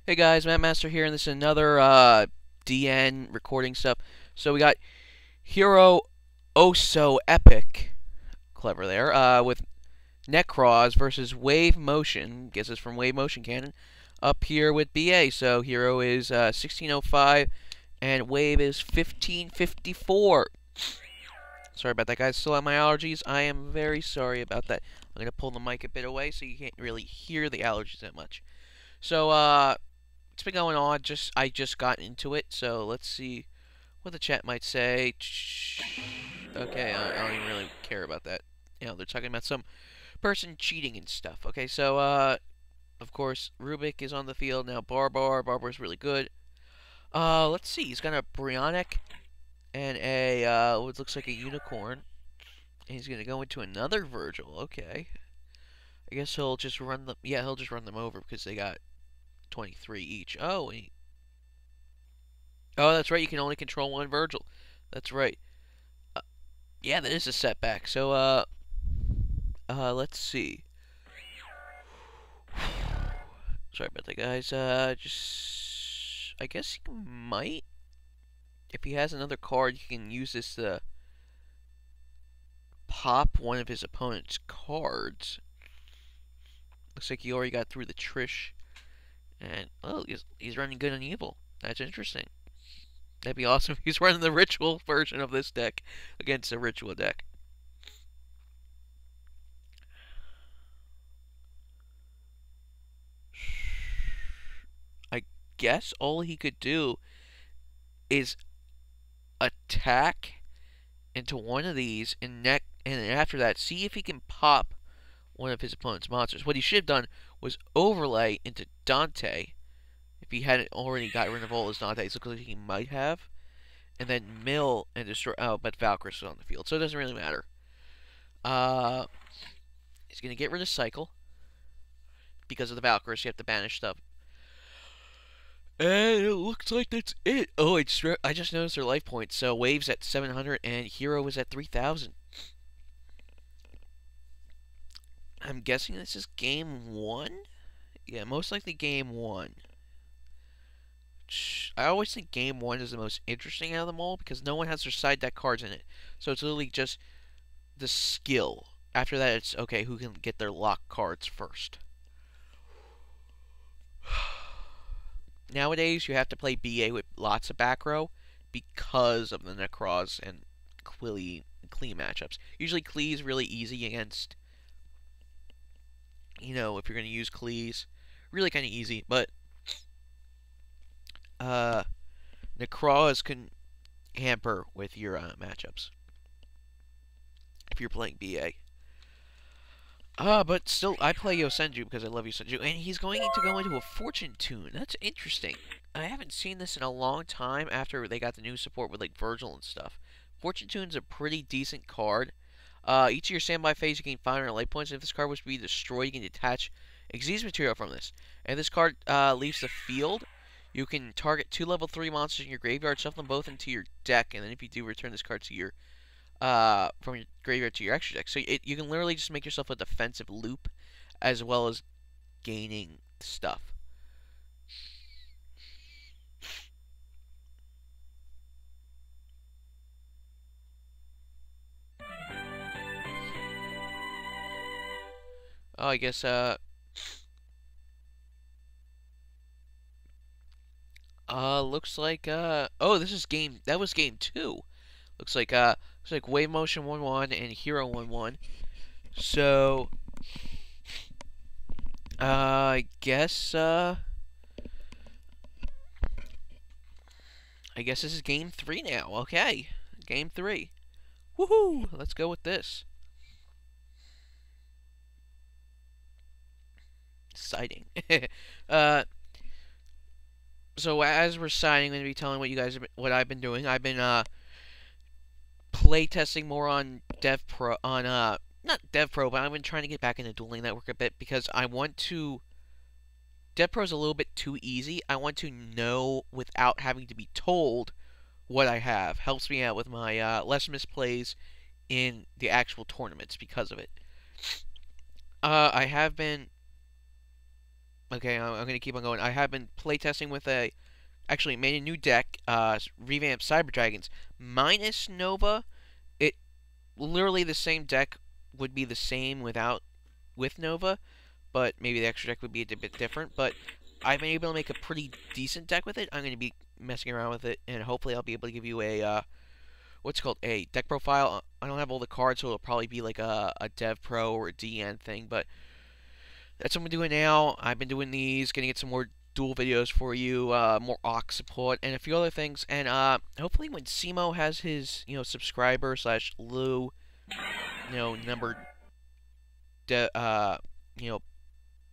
Hey guys, Matt Master here, and this is another DN recording stuff. So we got Hero Oh So Epic, clever there, with Nekroz versus Wave Motion. Guess it's from Wave Motion Cannon. Up here with BA. So Hero is 1605, and Wave is 1554. Sorry about that, guys. Still have my allergies. I am very sorry about that. I'm gonna pull the mic a bit away so you can't really hear the allergies that much. So it's been going on. I just got into it, so let's see what the chat might say. Okay, I don't even really care about that. They're talking about some person cheating and stuff. Okay, so of course Rubik is on the field now. Barbar's really good. Let's see. He's got a Brionic and a what looks like a unicorn. And he's gonna go into another Virgil. Okay, I guess he'll just run them. Yeah, he'll just run them over because they got 23 each. Oh, that's right. You can only control one Virgil. That's right. Yeah, that is a setback. So, let's see. Sorry about that, guys. I guess he might. If he has another card, he can use this to pop one of his opponent's cards. Looks like he already got through the Trish. And, oh, he's running good and evil. That's interesting. That'd be awesome if he's running the ritual version of this deck against a ritual deck. I guess all he could do is attack into one of these and after that see if he can pop one of his opponent's monsters. What he should have done was overlay into Dante if he hadn't already got rid of all his Dantes. Looks like he might have. And then mill and destroy. Oh, but Valkyrie is on the field, so it doesn't really matter. He's going to get rid of Cycle because of the Valkyrie, so you have to banish stuff. And it looks like that's it. Oh, I just noticed their life points. So Wave's at 700 and Hero is at 3,000. I'm guessing this is game 1? Yeah, most likely game 1. I always think game 1 is the most interesting out of them all because no one has their side deck cards in it. So it's literally just the skill. After that, it's okay, who can get their lock cards first. Nowadays, you have to play BA with lots of back row because of the Nekroz and Klee matchups. Usually, Klee is really easy against, if you're going to use Klees. Really kind of easy, but Nekroz can hamper with your matchups if you're playing BA. But still, I play Yosenju because I love Yosenju, and he's going to go into a Fortune Tune. That's interesting. I haven't seen this in a long time after they got the new support with, like, Virgil and stuff. Fortune Tune's a pretty decent card. Each of your standby phase, you gain 500 light points, and if this card was to be destroyed, you can detach Xyz material from this. And if this card leaves the field, you can target 2 level 3 monsters in your graveyard, shuffle them both into your deck, and then if you do, return this card to your from your graveyard to your extra deck. So you can literally just make yourself a defensive loop as well as gaining stuff. Oh, I guess looks like oh, that was game 2. Looks like Wave Motion 1-1 and Hero 1-1. So I guess this is game 3 now. Okay. Game 3. Woohoo! Let's go with this. Exciting. So as we're signing, I'm going to be telling what I've been doing. I've been play testing more on DevPro, not DevPro, but I've been trying to get back into Dueling Network a bit because I want to. DevPro's a little bit too easy. I want to know without having to be told what I have. Helps me out with my less misplays in the actual tournaments because of it. I have been Okay, I'm gonna keep on going. I have been playtesting with actually made a new deck, revamped Cyber Dragons minus Nova. It literally the same deck would be the same with Nova, but maybe the extra deck would be a bit different. But I've been able to make a pretty decent deck with it. I'm going to be messing around with it, and hopefully I'll be able to give you a what's called a deck profile. I don't have all the cards, so it'll probably be like a Dev Pro or a DN thing. But that's what I'm doing now. I've been doing these, gonna get some more dual videos for you, more Ox support, and a few other things. And hopefully when Simo has his subscriber slash Lou number you know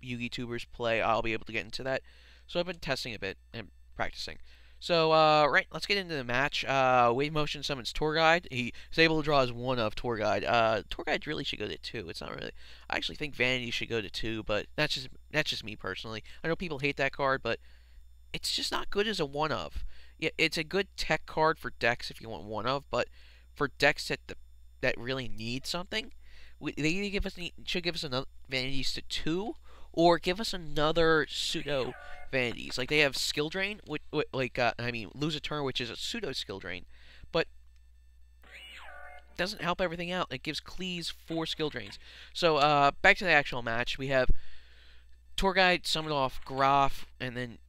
Yugi tubers play, I'll be able to get into that. So I've been testing a bit and practicing. So right, let's get into the match. Wave Motion summons Tour Guide. He is able to draw as one of Tour Guide. Tour Guide really should go to 2. It's not really. I actually think Vanity should go to 2, but that's just me personally. I know people hate that card, but it's just not good as a one of. Yeah, it's a good tech card for decks if you want one of, but for decks that really need something, they either should give us another Vanities to 2, or give us another pseudo Vanities. Like they have Skill Drain, lose a turn, which is a pseudo Skill Drain, but doesn't help everything out. It gives Cleese 4 Skill Drains. So back to the actual match, we have Tour Guide summoned off Graf, and then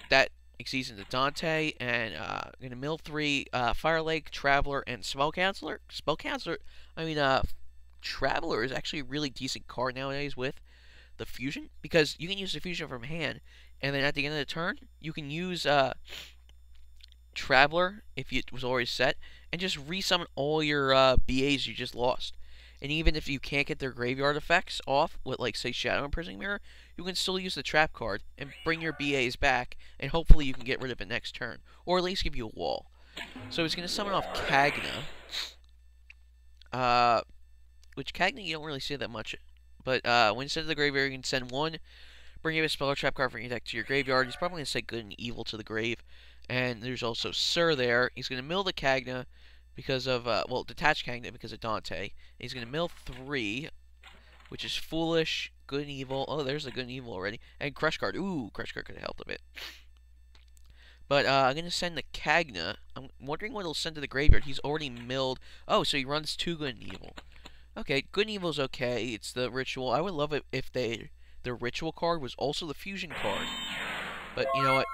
that exceeds into Dante, and gonna mill 3 Fire Lake, Traveler, and Spell Counselor. Traveler is actually a really decent card nowadays with the fusion, because you can use the fusion from hand, and then at the end of the turn you can use Traveler if it was already set, and just resummon all your BAs you just lost. And even if you can't get their graveyard effects off with, like, say, Shadow Imprisoning Mirror, you can still use the trap card and bring your BAs back, and hopefully you can get rid of it next turn, or at least give you a wall. So he's going to summon off Kagna, which Kagna you don't really see that much. But when you send to the graveyard, you can send 1, bring a spell or trap card from your deck to your graveyard. He's probably going to say good and evil to the grave. And there's also Sir there. He's going to mill the Kagna because of, detach Kagna because of Dante. He's going to mill 3, which is foolish, good and evil. Oh, there's a good and evil already. And Crush Card. Ooh, Crush Card could have helped a bit. But I'm going to send the Kagna. I'm wondering what he'll send to the graveyard. He's already milled. Oh, so he runs 2 good and evil. Okay, good and evil is okay. It's the ritual. I would love it if the ritual card was also the fusion card. But you know what?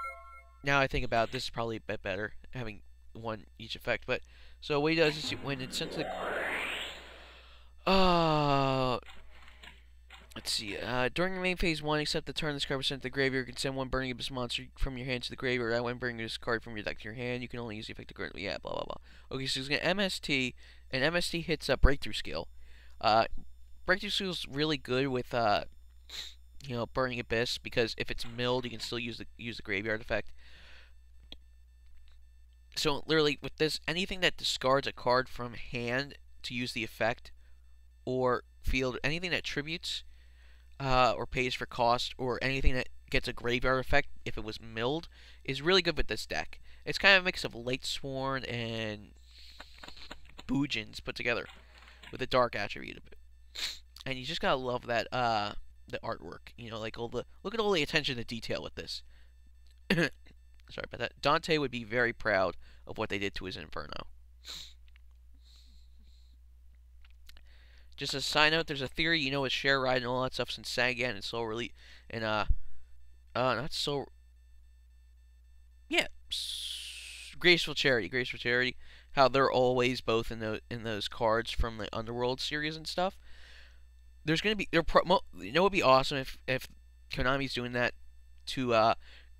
Now I think about it, this is probably a bit better, having 1 each effect. But so what he does is when it's sent to the let's see. During the main phase 1, except the turn this card was sent to the graveyard, you can send 1 Burning Abyss monster from your hand to the graveyard. I went bringing this card from your deck to your hand. You can only use the effect of yeah, blah blah blah. Okay, so he's gonna MST, and MST hits a Breakthrough Skill. Breakthrough Skill is really good with Burning Abyss, because if it's milled, you can still use the graveyard effect. So literally with this, anything that discards a card from hand to use the effect, or field, anything that tributes or pays for cost, or anything that gets a graveyard effect if it was milled, is really good with this deck. It's kind of a mix of Lightsworn and Boojins put together with a dark attribute of it. And you just gotta love that the artwork. Like look at all the attention to detail with this. Sorry about that. Dante would be very proud of what they did to his Inferno. Just a side note, there's a theory, with Share Ride and all that stuff since Sagan and Soul Release, and not Soul, yeah, Graceful Charity, how they're always both in those cards from the Underworld series and stuff. There's gonna be, it would be awesome if Konami's doing that to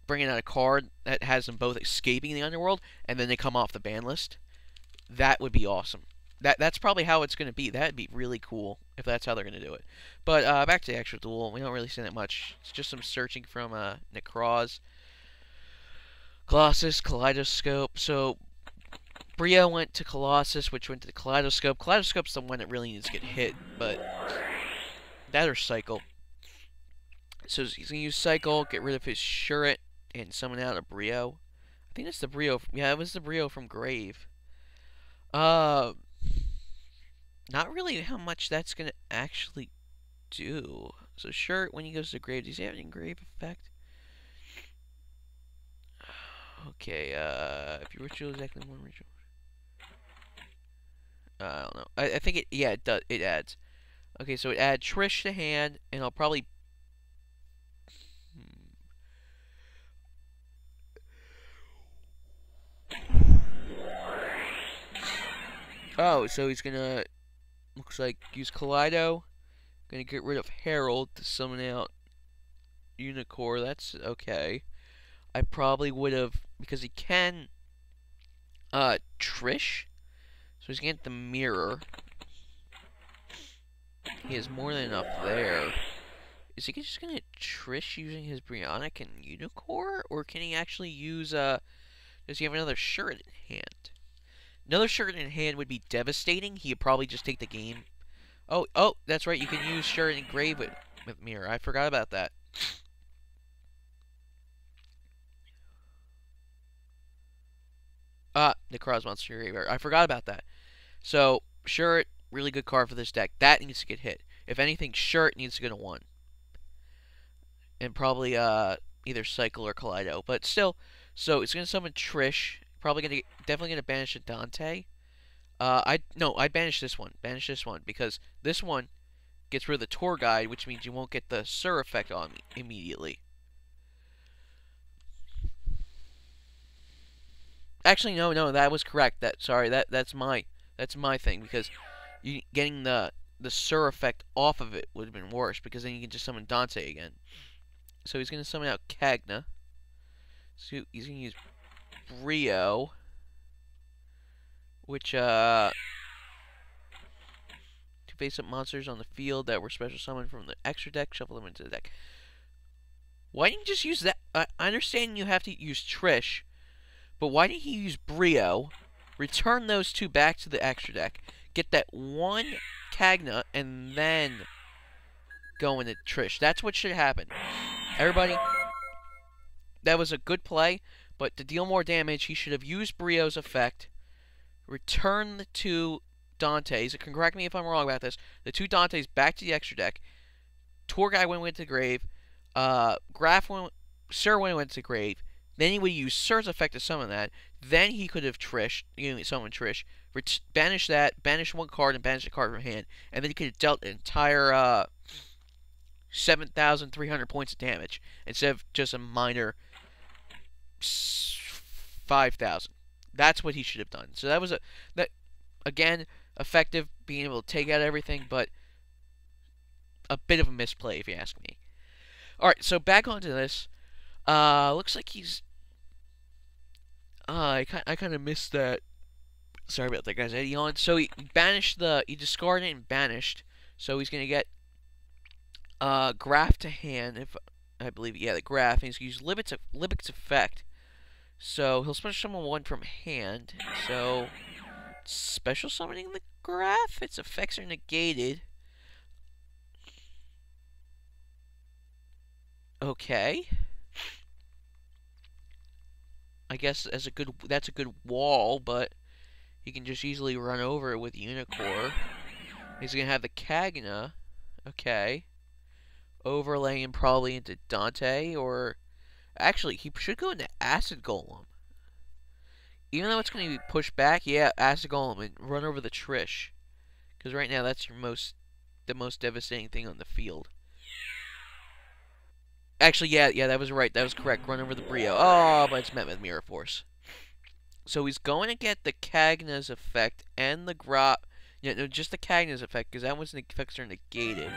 bringing out a card that has them both escaping the Underworld and then they come off the ban list. That would be awesome. That's probably how it's going to be. That'd be really cool if that's how they're going to do it. But back to the actual duel. We don't really see that much. It's just some searching from Nekroz. Colossus, Kaleidoscope. So Brio went to Colossus, which went to the Kaleidoscope. Kaleidoscope's the one that really needs to get hit, but that or Cycle. So he's going to use Cycle, get rid of his Shuret, and summon out a Brio. I think that's the Brio. Yeah, it was the Brio from Grave. Not really how much that's going to actually do. So shirt, when he goes to the grave, does he have an engrave effect? Okay, if your ritual is exactly one ritual. I don't know. I think yeah, it does. It adds. Okay, so it adds Trish to hand, and I'll probably. Oh, so he's gonna. Looks like use Kaleido. Gonna get rid of Herald to summon out Unicorn. That's okay. I probably would have, because he can Trish. So he's gonna get the mirror. He has more than enough there. Is he just gonna Trish using his Brionic and Unicorn? Or can he actually use does he have another shirt in hand? Another shirt in hand would be devastating. He would probably just take the game. Oh, that's right, you can use shirt and grave with mirror. I forgot about that. Nekroz Monster Graveyard. I forgot about that. So, Shirt, really good card for this deck. That needs to get hit. If anything, Shirt needs to go to 1. And probably either Cycle or Kaleido. But still, so it's gonna summon Trish. Definitely gonna banish a Dante. I'd banish this one. Banish this one because this one gets rid of the tour guide, which means you won't get the Sur effect on me immediately. Actually, no, that was correct. That's my thing because getting the Sur effect off of it would have been worse because then you can just summon Dante again. So he's gonna summon out Kagna. So he's gonna use Brio, which to face up monsters on the field that were special summoned from the extra deck, shuffle them into the deck. Why didn't you just use that? I understand you have to use Trish, but why didn't he use Brio, return those two back to the extra deck, get that one Kagna, and then go into Trish? That's what should happen. Everybody, that was a good play, but to deal more damage, he should have used Brio's effect, return the two Dantes. Correct me if I'm wrong about this. The two Dantes back to the extra deck. Tour guy went to the grave. Sir went to the grave. Then he would use Sir's effect to summon that. Then he could have summoned Trish. Banish that, banish one card, and banish a card from hand. And then he could have dealt an entire 7,300 points of damage instead of just a minor 5,000. That's what he should have done. So that was again, effective, being able to take out everything, but a bit of a misplay if you ask me. Alright, so back onto this. Looks like he's I kind of missed that. Sorry about that, guys. Eddie on. So he discarded it and banished. So he's gonna get Graph to hand, if I believe, yeah, the Graph, and he's gonna use Libic's effect. So he'll special summon one from hand. So special summoning the Graph, its effects are negated. Okay. I guess that's a good wall, but he can just easily run over it with Unicorn. He's gonna have the Kagna. Okay. Overlaying probably into Dante, or actually he should go into Acid Golem. Even though it's gonna be pushed back, yeah, Acid Golem and run over the Trish. Because right now that's the most devastating thing on the field. Actually, yeah, that was right. That was correct. Run over the Brio. Oh, but it's met with Mirror Force. So he's going to get the Kagna's effect and the no, just the Kagna's effect, because that one's the effects are negated.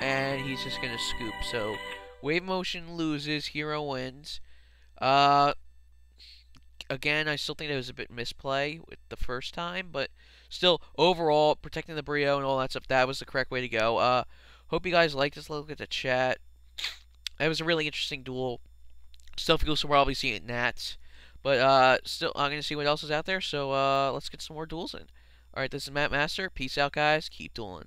And he's just going to scoop. So, Wave Motion loses, Hero wins. Again, I still think that was a bit misplay with the first time, but still, overall, protecting the Brio and all that stuff, that was the correct way to go. Hope you guys liked this. Look at the chat. That was a really interesting duel. Still feels so we're probably seeing Nats. But still, I'm going to see what else is out there. So let's get some more duels in. Alright, this is Matt Master. Peace out, guys. Keep dueling.